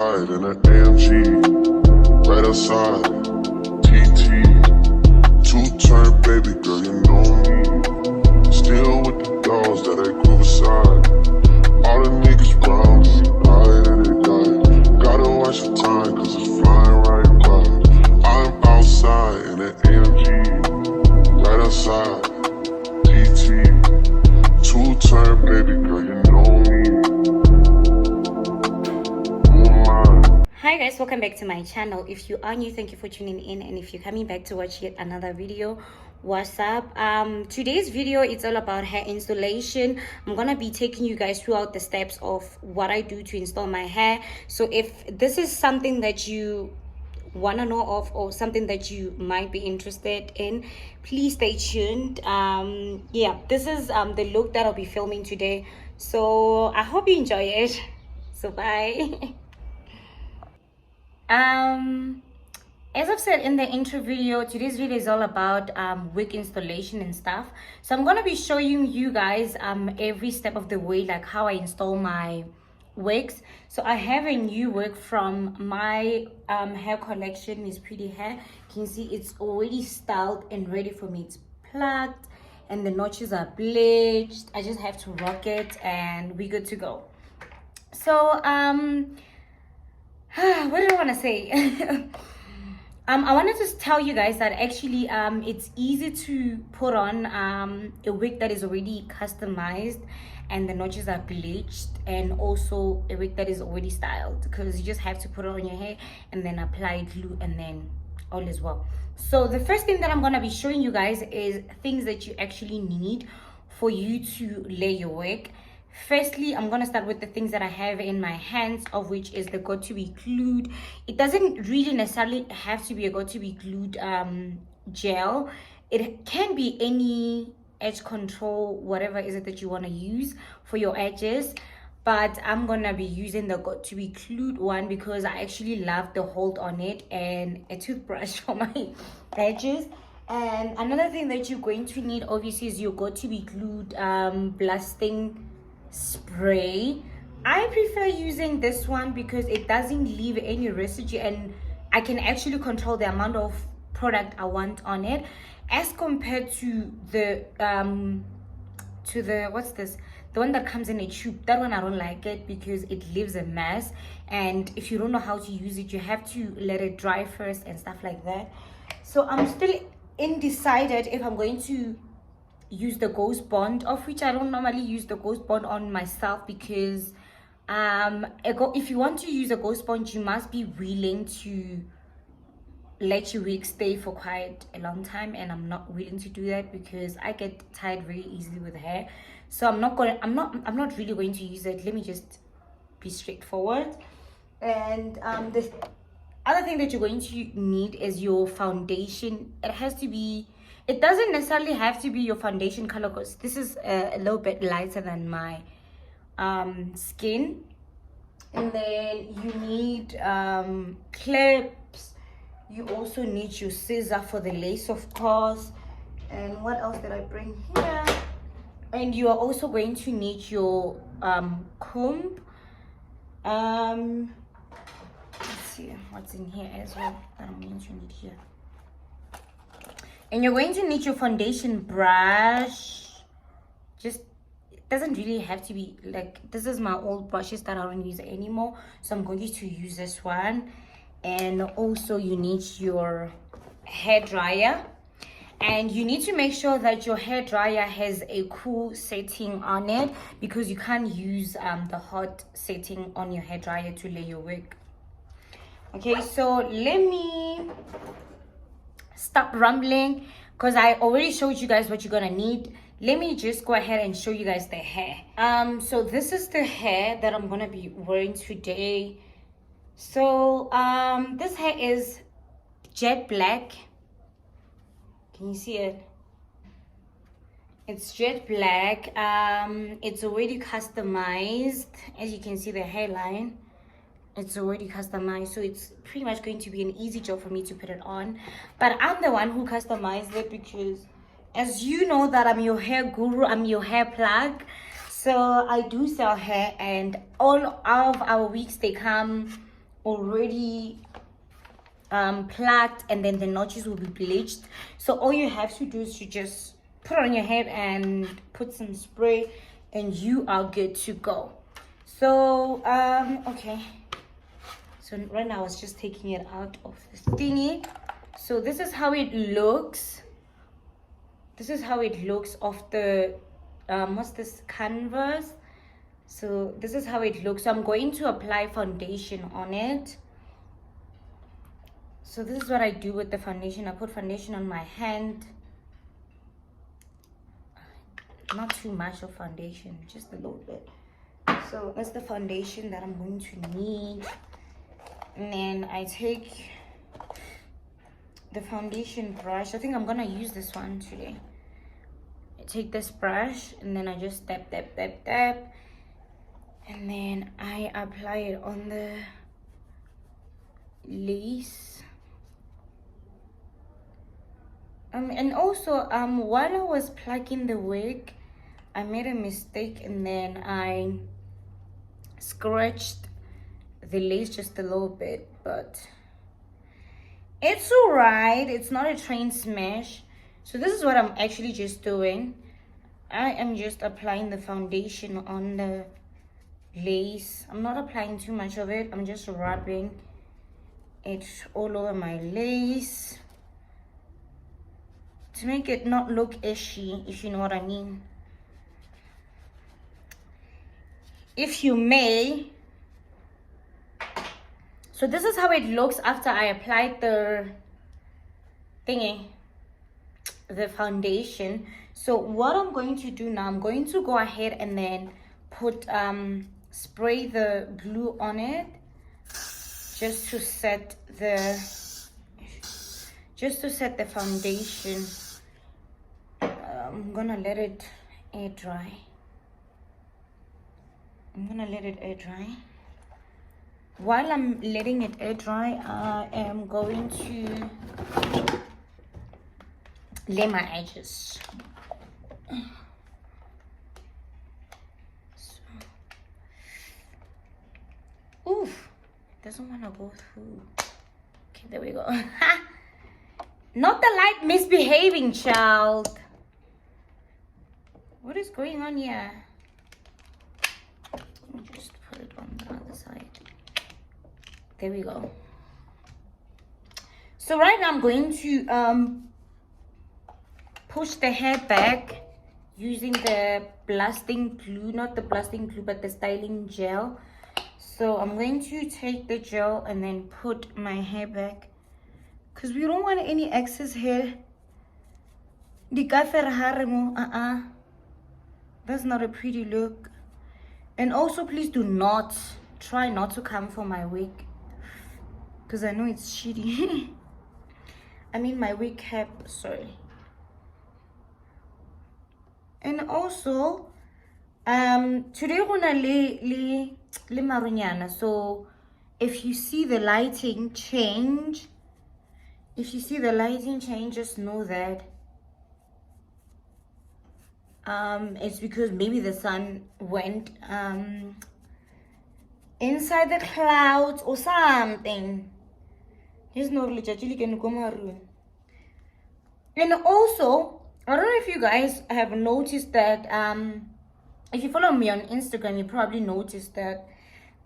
In an AMG, right outside, TT, two-turn baby girl, you know me. Still with the dogs that I grew beside. All the niggas round me, high that they die. Gotta watch the time, cause it's flying right by. I'm outside in an AMG, right outside, TT, two-turn baby girl, you know me. Hi guys, welcome back to my channel. If you are new, thank you for tuning in, and if you're coming back to watch yet another video, what's up? Today's video, it's all about hair installation. I'm gonna be taking you guys throughout the steps of what I do to install my hair. So if this is something that you want to know of or something that you might be interested in, please stay tuned. Yeah, this is the look that I'll be filming today, so I hope you enjoy it. So bye. As I've said in the intro video, today's video is all about wig installation and stuff. So I'm gonna be showing you guys every step of the way, like how I install my wigs. So I have a new wig from my hair collection, Miss Pretty Hair. You can see it's already styled and ready for me. It's plucked and the notches are bleached. I just have to rock it and we're good to go. So what did I want to say? I wanted to tell you guys that actually it's easy to put on a wig that is already customized and the notches are bleached, and also a wig that is already styled, because you just have to put it on your hair and then apply glue and then all is well. So the first thing that I'm going to be showing you guys is things that you actually need for you to lay your wig. Firstly, I'm gonna start with the things that I have in my hands, of which is the got to be glued. It doesn't really necessarily have to be a got to be glued gel. It can be any edge control, whatever is it that you want to use for your edges, but I'm gonna be using the got to be glued one because I actually love the hold on it, and a toothbrush for my edges. And another thing that you're going to need obviously is your got to be glued blasting spray. I prefer using this one because it doesn't leave any residue, and I can actually control the amount of product I want on it, as compared to the what's this, the one that comes in a tube. That one I don't like it because it leaves a mess, and if you don't know how to use it, you have to let it dry first and stuff like that. So I'm still undecided if I'm going to use the ghost bond, of which I don't normally use the ghost bond on myself, because if you want to use a ghost bond, you must be willing to let your wig stay for quite a long time, and I'm not willing to do that because I get tired very easily with hair. So I'm not really going to use it. Let me just be straightforward. And the other thing that you're going to need is your foundation. It doesn't necessarily have to be your foundation color, because this is a little bit lighter than my skin. And then you need clips. You also need your scissor for the lace, of course. And what else did I bring here? And you are also going to need your comb. Let's see what's in here as well that I'm going to need here. And you're going to need your foundation brush. Just, it doesn't really have to be like, this is my old brushes that I don't use anymore, so I'm going to use this one. And also you need your hair dryer, and you need to make sure that your hair dryer has a cool setting on it, because you can't use the hot setting on your hair dryer to lay your wig. Okay, so let me stop rambling, because I already showed you guys what you're gonna need. Let me just go ahead and show you guys the hair. So this is the hair that I'm gonna be wearing today. So this hair is jet black. Can you see it? It's jet black. It's already customized. As you can see, the hairline, it's already customized, so it's pretty much going to be an easy job for me to put it on. But I'm the one who customized it, because as you know that I'm your hair guru, I'm your hair plug. So I do sell hair, and all of our wigs, they come already plucked, and then the notches will be bleached. So all you have to do is you just put it on your head and put some spray, and you are good to go. So okay, so right now I was just taking it out of this thingy. So this is how it looks. This is how it looks off the what's this, canvas. So this is how it looks. So I'm going to apply foundation on it. So this is what I do with the foundation. I put foundation on my hand. Not too much of foundation, just a little bit. So that's the foundation that I'm going to need. And then I take the foundation brush. I think I'm gonna use this one today. I take this brush and then I just tap, tap, tap, tap. And then I apply it on the lace. And also, while I was plucking the wig, I made a mistake, and then I scratched the lace just a little bit, but it's alright. It's not a train smash. So this is what I'm actually just doing. I am just applying the foundation on the lace. I'm not applying too much of it. I'm just rubbing it all over my lace to make it not look ishy, if you know what I mean. If you may. So this is how it looks after I applied the thingy, the foundation. So what I'm going to do now, I'm going to go ahead and then put spray the glue on it, just to set the foundation. I'm gonna let it air dry. While I'm letting it air dry, I am going to lay my edges. So, oof, it doesn't want to go through. Okay, there we go. Not the light misbehaving, child. What is going on here? Let me just put it on the other side. There we go. So right now I'm going to push the hair back using the blasting glue, not the blasting glue, but the styling gel. So I'm going to take the gel and then put my hair back, because we don't want any excess hair. That's not a pretty look. And also, please do not try not to come for my wig, because I know it's shitty. I mean my wig cap, sorry. And also, today we're gonna le marunyana. So if you see the lighting change, just know that it's because maybe the sun went inside the clouds or something. And also, I don't know if you guys have noticed that if you follow me on Instagram, you probably noticed that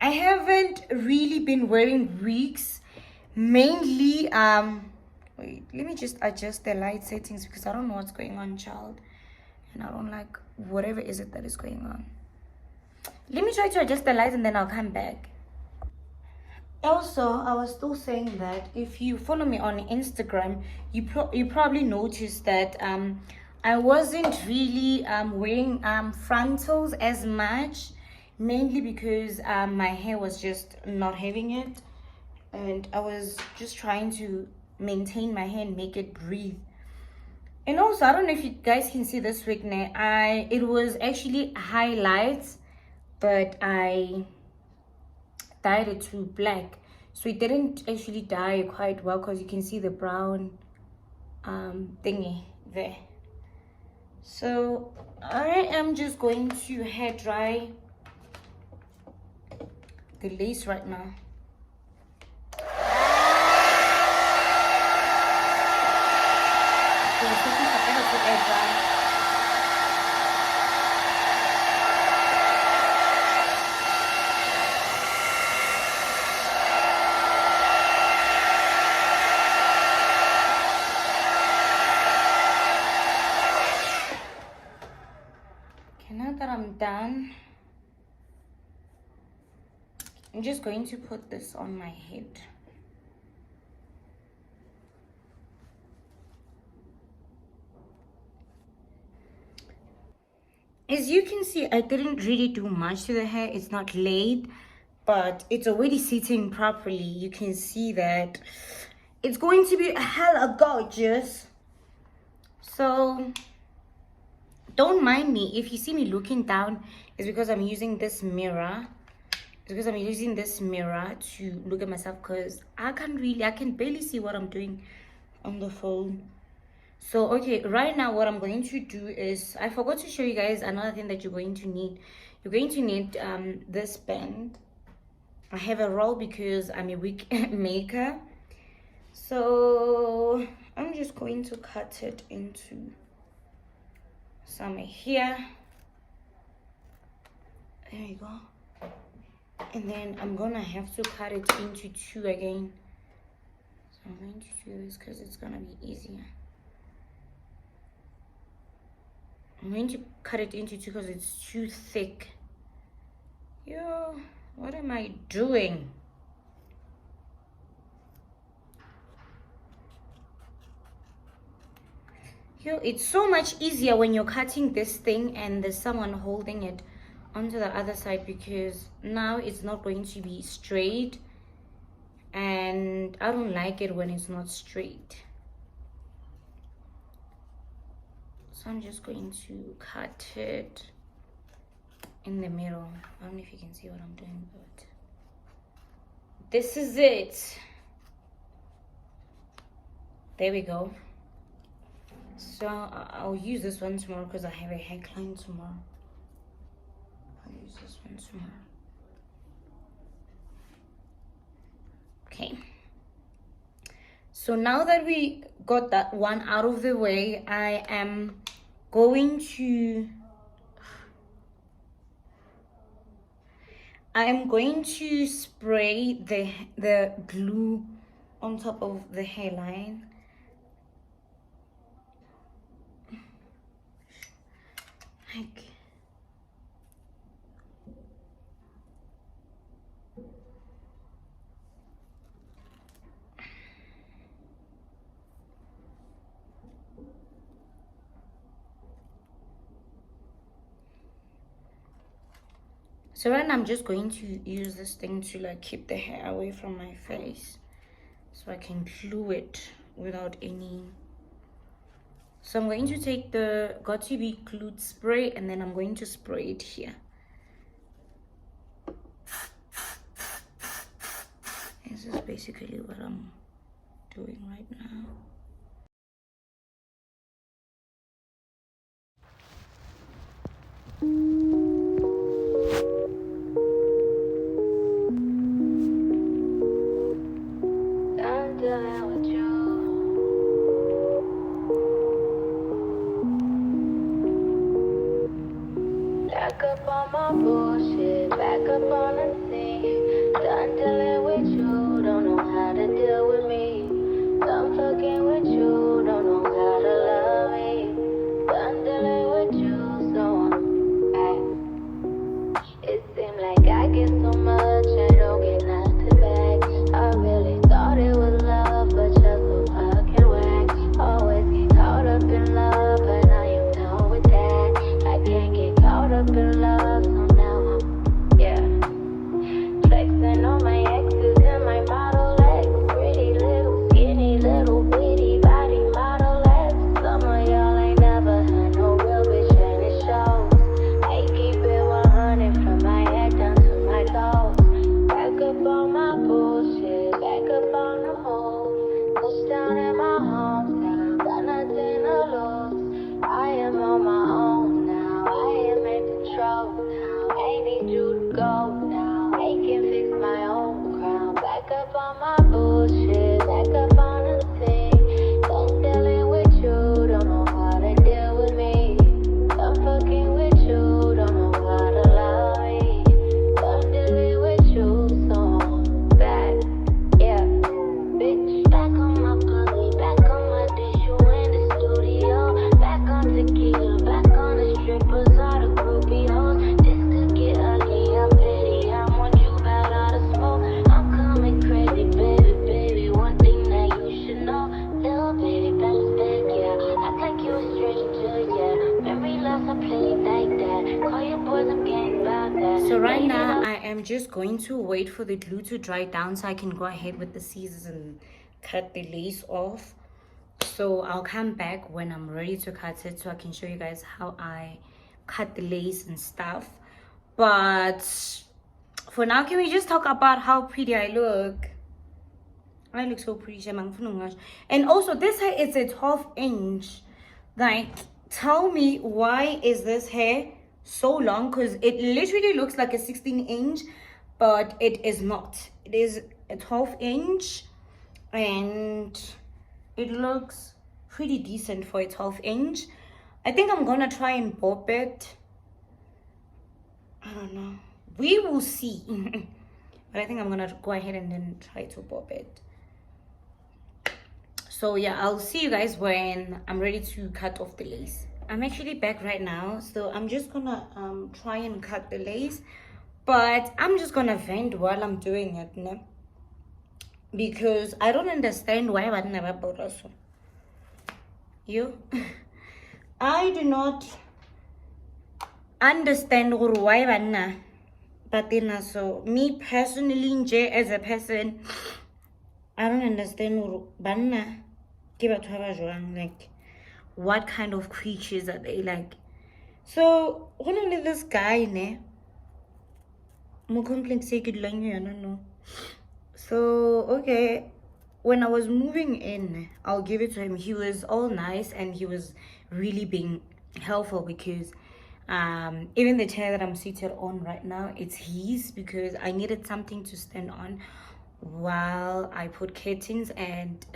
I haven't really been wearing wigs. Mainly wait, let me just adjust the light settings, because I don't know what's going on, child, and I don't like whatever is it that is going on. Let me try to adjust the lights and then I'll come back. Also, I was still saying that if you follow me on Instagram, you probably noticed that I wasn't really wearing frontals as much, mainly because my hair was just not having it, and I was just trying to maintain my hair and make it breathe. And also, I don't know if you guys can see this wig now. It was actually highlights, but I dyed it to black, so it didn't actually dye quite well, because you can see the brown thingy there. So I am just going to hair dry the lace right now. I'm just going to put this on my head. As you can see, I didn't really do much to the hair. It's not laid, but it's already sitting properly. You can see that it's going to be hella gorgeous. So don't mind me if you see me looking down. It's because I'm using this mirror. It's because I'm using this mirror to look at myself, because I can barely see what I'm doing on the phone. So okay, right now what I'm going to do is, I forgot to show you guys another thing that you're going to need. You're going to need this band. I have a roll because I'm a wig maker. So I'm just going to cut it into some here. There you go. And then I'm gonna have to cut it into two again. So I'm going to do this because it's gonna be easier. I'm going to cut it into two because it's too thick. Yo, what am I doing? Yo, it's so much easier when you're cutting this thing and there's someone holding it onto the other side, because now it's not going to be straight, and I don't like it when it's not straight. So I'm just going to cut it in the middle. I don't know if you can see what I'm doing, but this is it. There we go. So I'll use this one tomorrow because I have a hair client tomorrow. I'll use this one tomorrow. Okay. So now that we got that one out of the way, I am going to spray the glue on top of the hairline. Like, so right now I'm just going to use this thing to like keep the hair away from my face, so I can glue it without any. So I'm going to take the Got To Be Glued spray, and then I'm going to spray it here. This is basically what I'm doing right now. Back up on my bullshit, back up on the scene. Done dealing with you, don't know how to deal with me. Done fucking with you, don't know how to love me. Done dealing with you, so I'm back. It seemed like I get so much, I don't get nothing back. I really thought it was love, but you're so fucking whack. Always get caught up in love, but now you're done with that. I can't get caught up in love, so now I'm, yeah, flexing on my exes and my Model X. Pretty little, skinny, little bitty body Model X. Some of y'all ain't never had no real bitch, and it shows. I keep it 100 from my head down to my toes. Back up on my bullshit, back up on the move. Touchdown in my hometown, got nothing to lose. I am on my own now, I am in control now. I need you to go now, I can fix my own crown. Back up on my bullshit, back up on the scene. Done dealing with you, don't know how to deal with me. Done fucking with you, don't know how to love me. Done dealing with you, so I'm back, yeah. Bitch, back on my pussy, back on my dish, you in the studio. Back on tequila, back on the strippers, all the groupie hoes. This could get ugly, I'm petty, I want you bad out of just going to wait for the glue to dry down so I can go ahead with the scissors and cut the lace off. So I'll come back when I'm ready to cut it so I can show you guys how I cut the lace and stuff. But for now, can we just talk about how pretty I look? I look so pretty. And also, this hair is a 12-inch. Like, tell me, why is this hair so long? Because it literally looks like a 16-inch, but it is not. It is a 12-inch, and it looks pretty decent for a 12-inch. I think I'm gonna try and bob it. I don't know. We will see. But I think I'm gonna go ahead and then try to bob it. So yeah, I'll see you guys when I'm ready to cut off the lace. I'm actually back right now, so I'm just gonna try and cut the lace, but I'm just gonna vent while I'm doing it, no? Because I don't understand why I never bought us. You, I do not understand why banna, but then so me personally, as a person, I don't understand banna. Like, what kind of creatures are they? Like, so when only this guy ne more complex I don't know. So okay, when I was moving in, I'll give it to him. He was all nice and he was really being helpful because even the chair that I'm seated on right now, it's his, because I needed something to stand on while I put curtains. And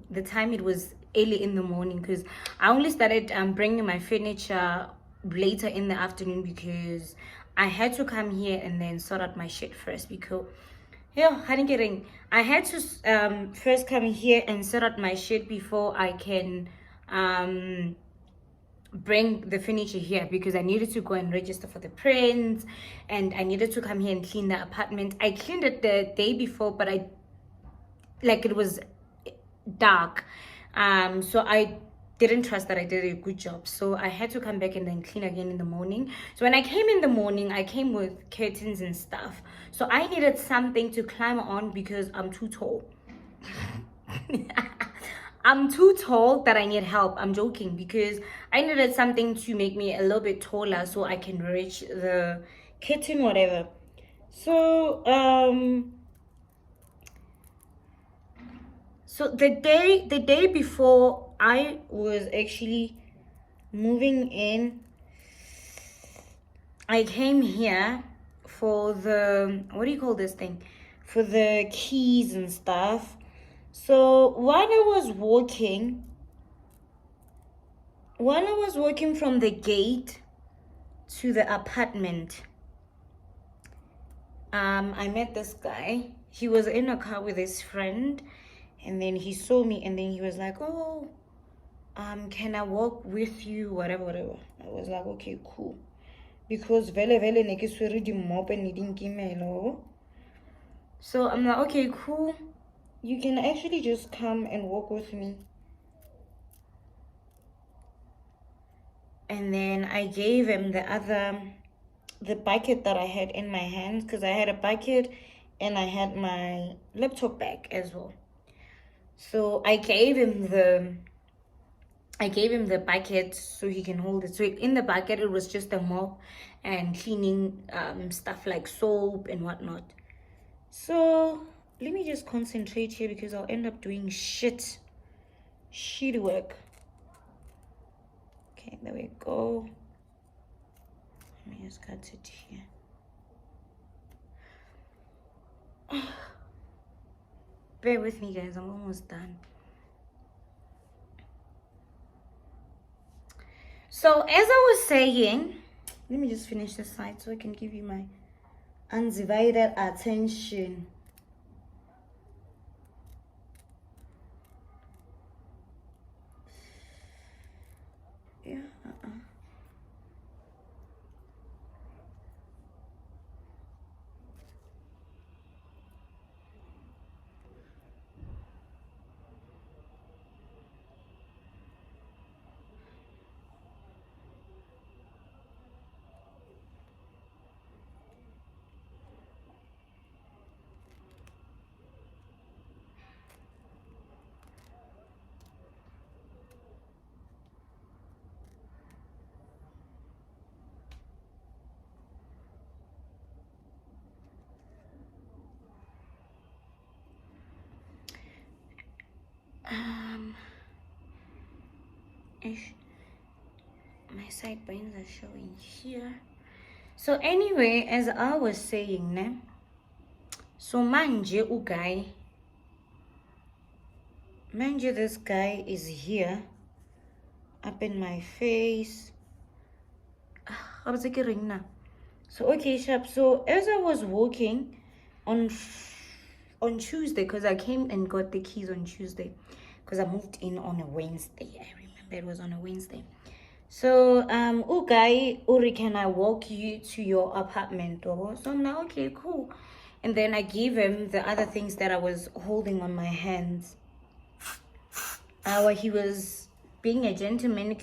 the time, it was early in the morning because I only started bringing my furniture later in the afternoon because I had to come here and then sort out my shit first, because yeah, I had to first come here and sort out my shit before I can bring the furniture here, because I needed to go and register for the prints, and I needed to come here and clean the apartment. I cleaned it the day before, but it was dark, so I didn't trust that I did a good job, so I had to come back and then clean again in the morning. So when I came in the morning, I came with curtains and stuff, so I needed something to climb on because I'm too tall. I'm too tall that I need help. I'm joking, because I needed something to make me a little bit taller so I can reach the curtain, whatever. So so the day before I was actually moving in, I came here for the, what do you call this thing, for the keys and stuff. So while I was walking from the gate to the apartment, I met this guy. He was in a car with his friend, and then he saw me, and then he was like, oh, can I walk with you, whatever. I was like, okay, cool, because vele ne ke swere di mop and needing kimelo. So I'm like, okay, cool, you can actually just come and walk with me. And then I gave him the bucket that I had in my hands, because I had a bucket and I had my laptop bag as well. So I gave him the bucket so he can hold it. So in the bucket, it was just a mop and cleaning stuff like soap and whatnot. So let me just concentrate here, because I'll end up doing shit work. Okay, there we go. Let me just cut it here. Bear with me, guys, I'm almost done. So as I was saying, let me just finish this side so I can give you my undivided attention. Yeah, Ish, my sideburns are showing here. So anyway, as I was saying, ne, so manje this guy is here up in my face. How was it now? So okay, sharp. So as I was walking on Tuesday, because I came and got the keys on Tuesday, because I moved in on a Wednesday. I remember it was on a Wednesday. So okay, Uri, can I walk you to your apartment? So I'm like, okay, cool. And then I gave him the other things that I was holding on my hands. He was being a gentleman,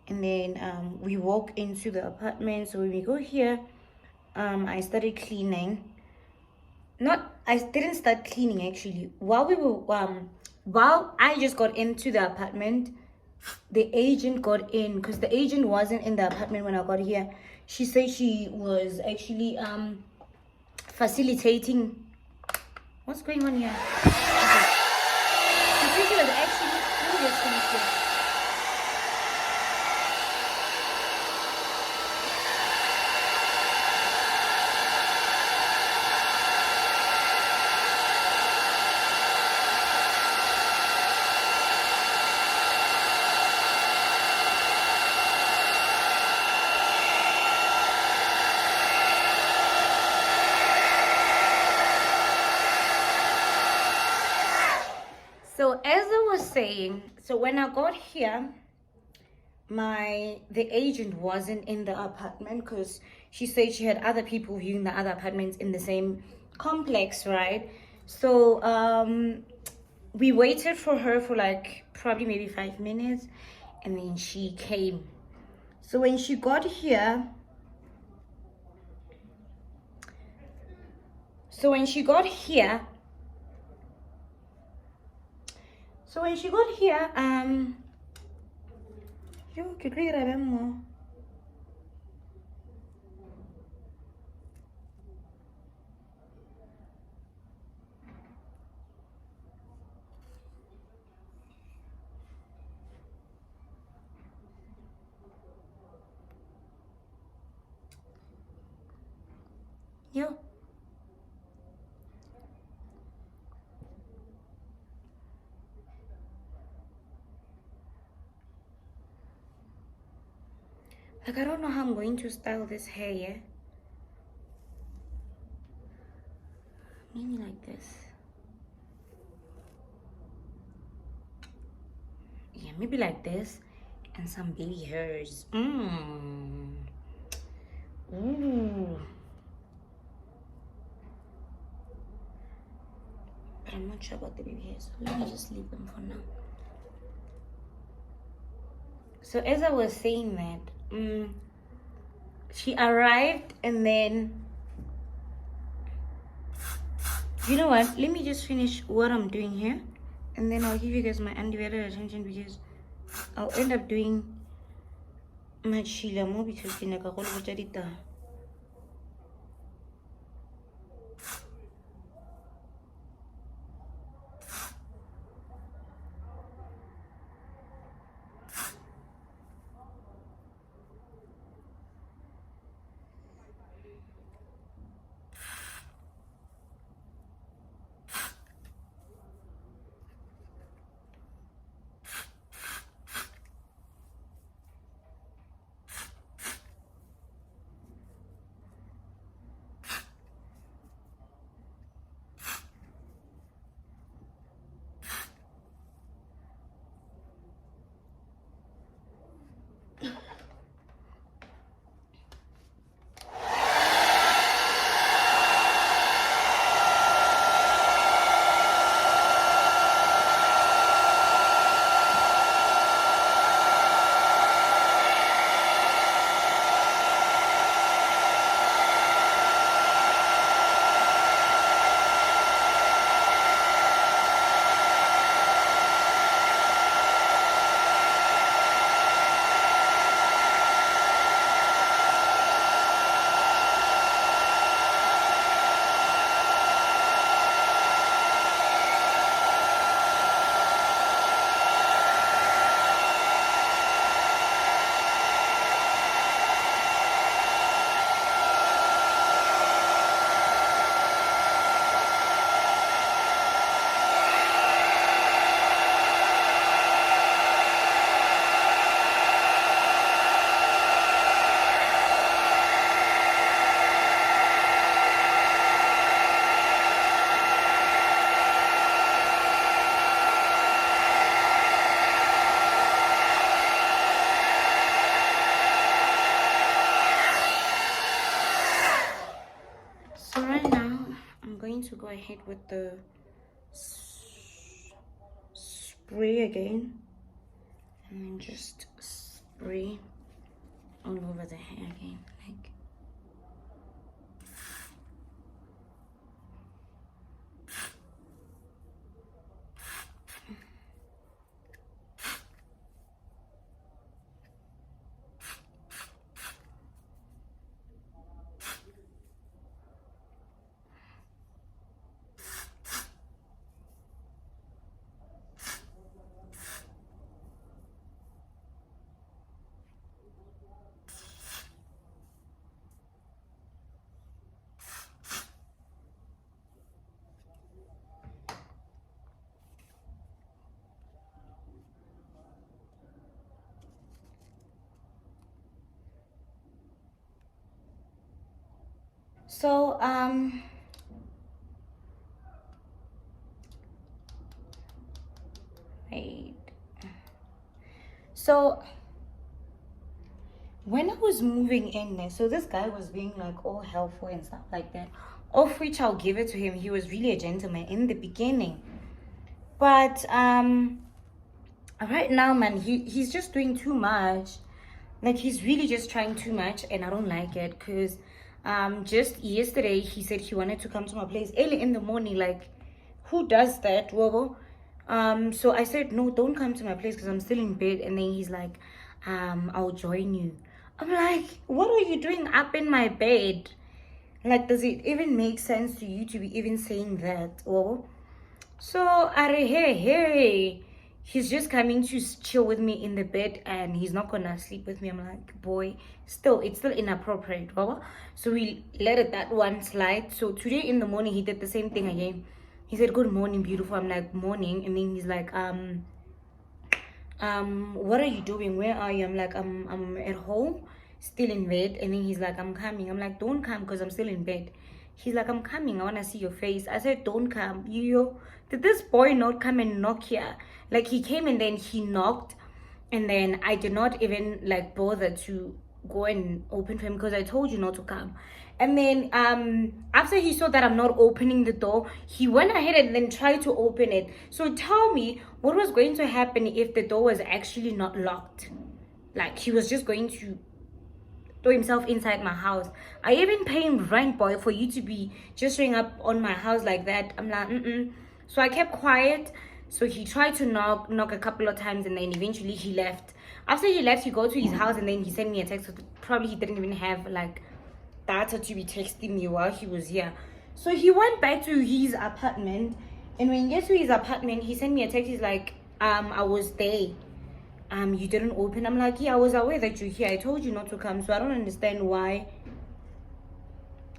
and then we walk into the apartment. So when we go here, I started cleaning. I didn't start cleaning actually. While I just got into the apartment, the agent got in, because the agent wasn't in the apartment when I got here. She said she was actually facilitating. What's going on here? Okay. She said she was actually. Let me just finish this. So as I was saying, so when I got here, the agent wasn't in the apartment, because she said she had other people viewing the other apartments in the same complex, right? So we waited for her for like probably maybe 5 minutes, and then she came. So when she got here, So when she got here, yo, ke tlo ira bjang mo? Yo. Like, I don't know how I'm going to style this hair, yeah? Maybe like this. Yeah, maybe like this. And some baby hairs. Ooh. But I'm not sure about the baby hairs. So let me just leave them for now. So as I was saying that, she arrived, and then, you know what? Let me just finish what I'm doing here, and then I'll give you guys my undivided attention, because I'll end up doing my chila more, because you know, go ahead with the spray again, and then just spray all over the hair again, like. So wait. So when I was moving in there, so this guy was being like all helpful and stuff like that, of which I'll give it to him. He was really a gentleman in the beginning, but right now, man, he's just doing too much. Like, he's really just trying too much, and I don't like it. Because just yesterday he said he wanted to come to my place early in the morning. Like, who does that, Wobo? So I said, no, don't come to my place because I'm still in bed. And then he's like, I'll join you. I'm like, what are you doing up in my bed? Like, does it even make sense to you to be even saying that? Or so hey, he's just coming to chill with me in the bed, and he's not gonna sleep with me. I'm like, boy, it's still inappropriate, Baba. So we let it that one slide. So today in the morning he did the same thing again. He said, good morning, beautiful. I'm like, morning. And then he's like, what are you doing? Where are you? I'm like, I'm at home, still in bed. And then he's like, I'm coming. I'm like, don't come because I'm still in bed. He's like, I'm coming, I want to see your face. I said, don't come. Did this boy not come and knock here? Like, he came and then he knocked, and then I did not even like bother to go and open for him because I told you not to come. And then after he saw that I'm not opening the door, he went ahead and then tried to open it. So tell me what was going to happen if the door was actually not locked. Like, he was just going to throw himself inside my house. I even paying rent, boy, for you to be just showing up on my house like that. I'm like, So I kept quiet. So he tried to knock a couple of times, and then eventually he left. After he left, he go to his house, and then he sent me a text. Probably he didn't even have like data to be texting me while he was here. So he went back to his apartment, and when he gets to his apartment, he sent me a text. He's like, I was there. You didn't open. I'm like, yeah, I was aware that you're here. I told you not to come, so I don't understand why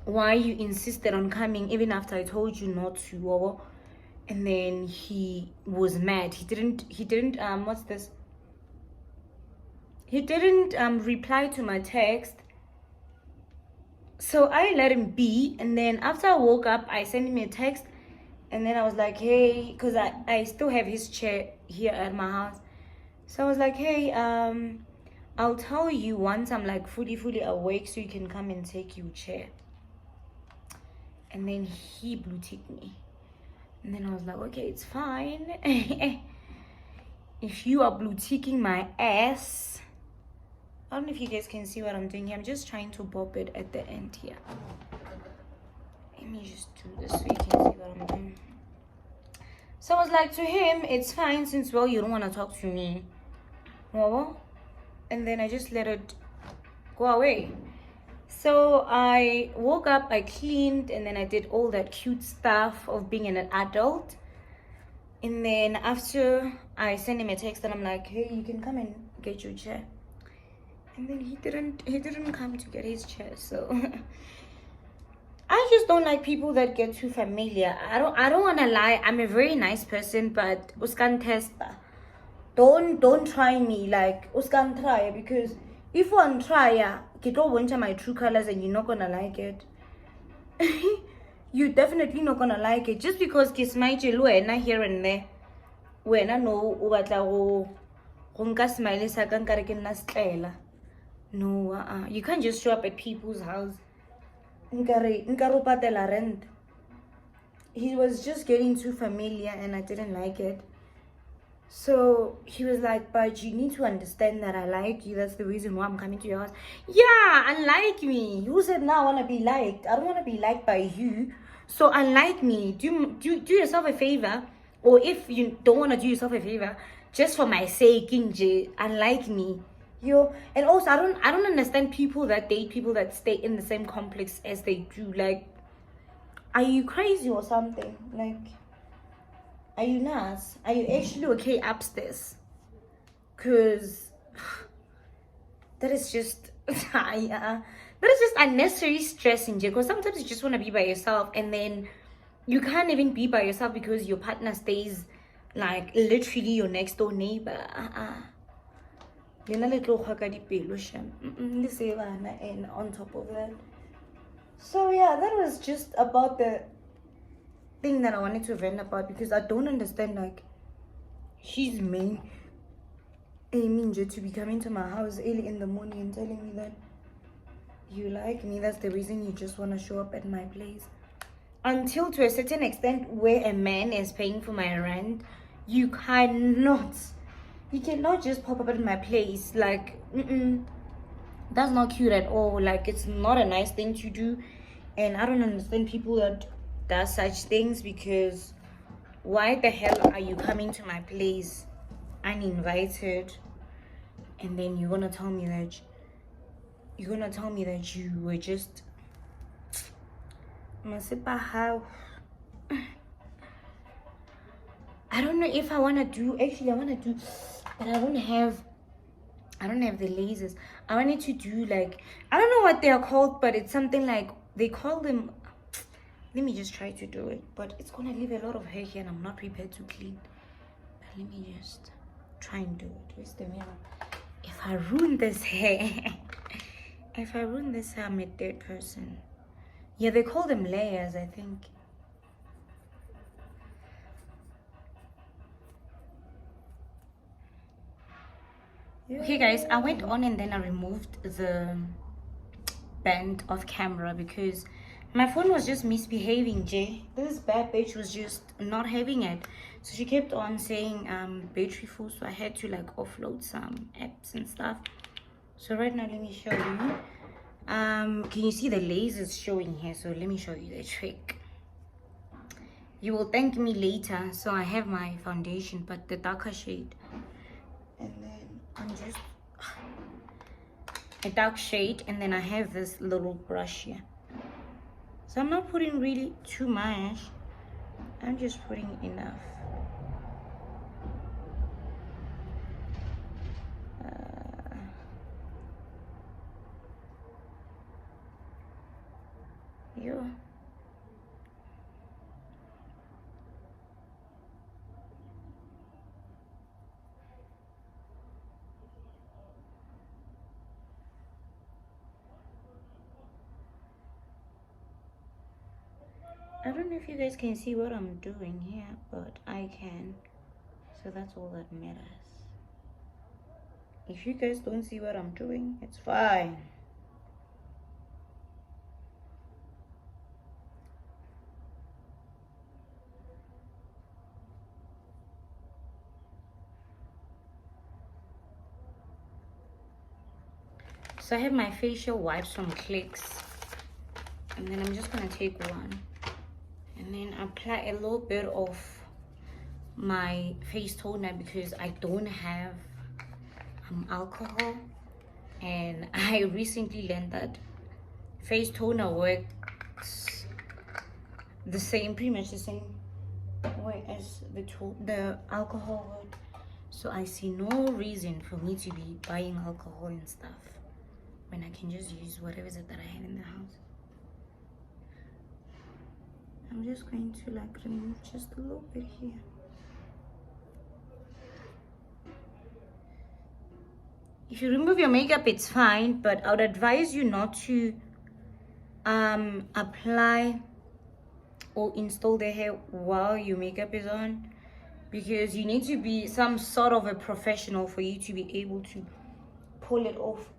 you insisted on coming even after I told you not to. And then he was mad. He didn't what's this? He didn't reply to my text. So I let him be, and then after I woke up, I sent him a text, and then I was like, hey, because I still have his chair here at my house. So I was like, hey, I'll tell you once I'm like fully awake so you can come and take your chair. And then he blue ticked me. And then I was like, okay, it's fine. If you are blue ticking my ass, I don't know if you guys can see what I'm doing here. I'm just trying to bob it at the end here. Let me just do this so you can see what I'm doing. So I was like, to him, it's fine since, well, you don't want to talk to me. Well, and then I just let it go away. So I woke up, I cleaned, and then I did all that cute stuff of being an adult. And then after, I sent him a text and I'm like, hey, you can come and get your chair. And then he didn't come to get his chair. So I just don't like people that get too familiar. I don't want to lie. I'm a very nice person, but uskan testa. Don't try me, like uskan try, because if one try, get all winter my true colors and you're not gonna like it. You're definitely not gonna like it just because kiss my luena here and there. When I know ubatla go smile sa kan kare ke nna stlela. No, you can't just show up at people's house. Nkare patela rent. he was just getting too familiar and I didn't like it. So he was like, but you need to understand that I like you. That's the reason why I'm coming to your house. Yeah, unlike me. You said now I want to be liked. I don't want to be liked by you. So unlike me, do yourself a favor. Or if you don't want to do yourself a favor, just for my sake, unlike me. And also I don't understand people that date people that stay in the same complex as they do. Like, are you crazy or something? Like, are you nuts? Are you actually okay upstairs? Cause that is just that is just unnecessary stress in jail. Because sometimes you just want to be by yourself, and then you can't even be by yourself because your partner stays like literally your next door neighbor. And on top of that, so yeah, that was just about the thing that I wanted to vent about, because I don't understand, like, she's aiming to be coming to my house early in the morning and telling me that you like me. That's the reason you just want to show up at my place. Until to a certain extent where a man is paying for my rent, you cannot just pop up at my place. Like, that's not cute at all. Like, it's not a nice thing to do. And I don't understand people that does such things, because why the hell are you coming to my place uninvited, and then you're gonna tell me that you were just how I don't know if I want to do, actually I want to do, but I don't have the lasers. I wanted to do, like, I don't know what they are called, but it's something like, they call them, let me just try to do it, but it's gonna leave a lot of hair here and I'm not prepared to clean. But let me just try and do it. Where's the mirror? If I ruin this hair I'm a dead person. Yeah, they call them layers, I think. Okay guys, I went on and then I removed the band off camera because my phone was just misbehaving, Jay. This bad bitch was just not having it. So she kept on saying battery full, so I had to like offload some apps and stuff. So right now, let me show you. Can you see the lasers showing here? So let me show you the trick. You will thank me later. So I have my foundation, but the darker shade. And then I'm just a dark shade, and then I have this little brush here. So I'm not putting really too much. I'm just putting enough. I don't know if you guys can see what I'm doing here, but I can. So that's all that matters. If you guys don't see what I'm doing, it's fine. So I have my facial wipes from Clicks, and then I'm just gonna take one and then apply a little bit of my face toner because I don't have alcohol, and I recently learned that face toner works the same, pretty much the same way as the alcohol would. So I see no reason for me to be buying alcohol and stuff when I can just use whatever is it that I have in the house. I'm just going to like remove just a little bit here. If you remove your makeup, it's fine, but I would advise you not to apply or install the hair while your makeup is on, because you need to be some sort of a professional for you to be able to pull it off.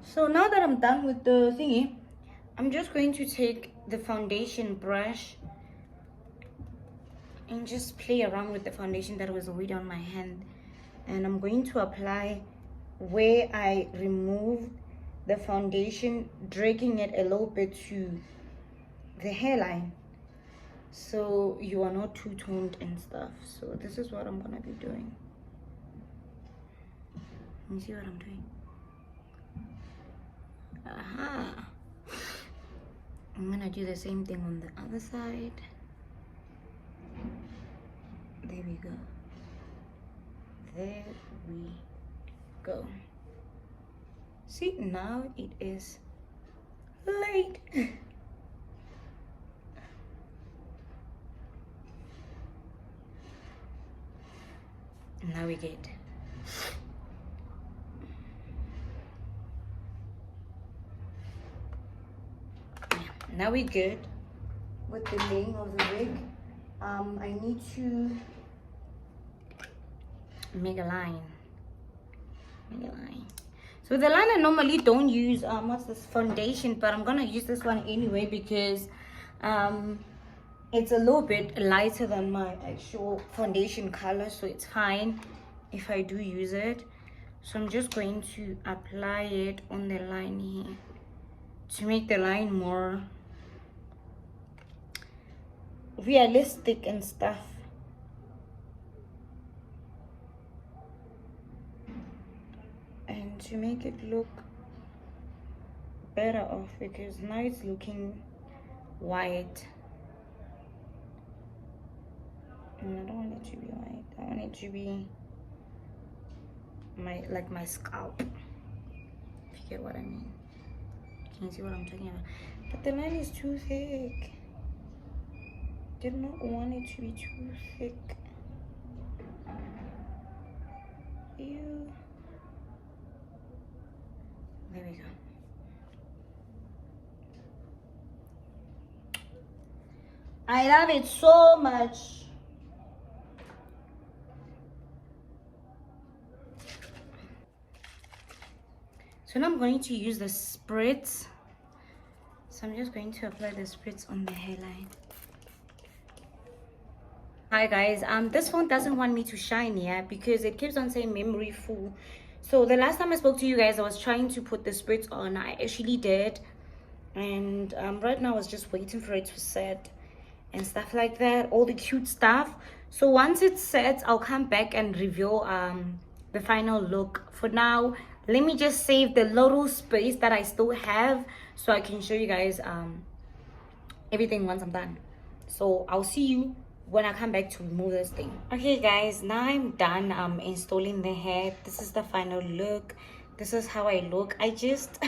So now that I'm done with the thingy, I'm just going to take the foundation brush and just play around with the foundation that was already on my hand, and I'm going to apply where I removed the foundation, dragging it a little bit to the hairline, so you are not two-toned and stuff. So this is what I'm gonna be doing. You see what I'm doing? Aha. I'm gonna do the same thing on the other side. There we go. There we go. See, now it is late. Now we get now we're good with the laying of the wig. I need to make a line. So the line I normally don't use what's this, foundation, but I'm gonna use this one anyway because it's a little bit lighter than my actual foundation color, so it's fine if I do use it. So I'm just going to apply it on the line here to make the line more realistic and stuff. And to make it look better off, because now it's looking white. And I don't want it to be white. I want it to be my scalp. If you get what I mean. Can you see what I'm talking about? But the line is too thick. Did not want it to be too thick. Ew. There we go. I love it so much. So now I'm going to use the spritz. So I'm just going to apply the spritz on the hairline. Hi guys, this phone doesn't want me to shine yet because it keeps on saying memory full. So the last time I spoke to you guys, I was trying to put the spritz on. I actually did, and right now I was just waiting for it to set and stuff like that, all the cute stuff. So once it sets, I'll come back and reveal the final look. For now, let me just save the little space that I still have so I can show you guys everything once I'm done. So I'll see you when I come back to remove this thing. Okay guys, now I'm done installing the hair. This is the final look. This is how I look. I just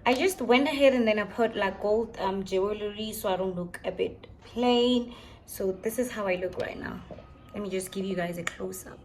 I just went ahead and then I put like gold jewelry so I don't look a bit plain. So this is how I look right now. Let me just give you guys a close-up.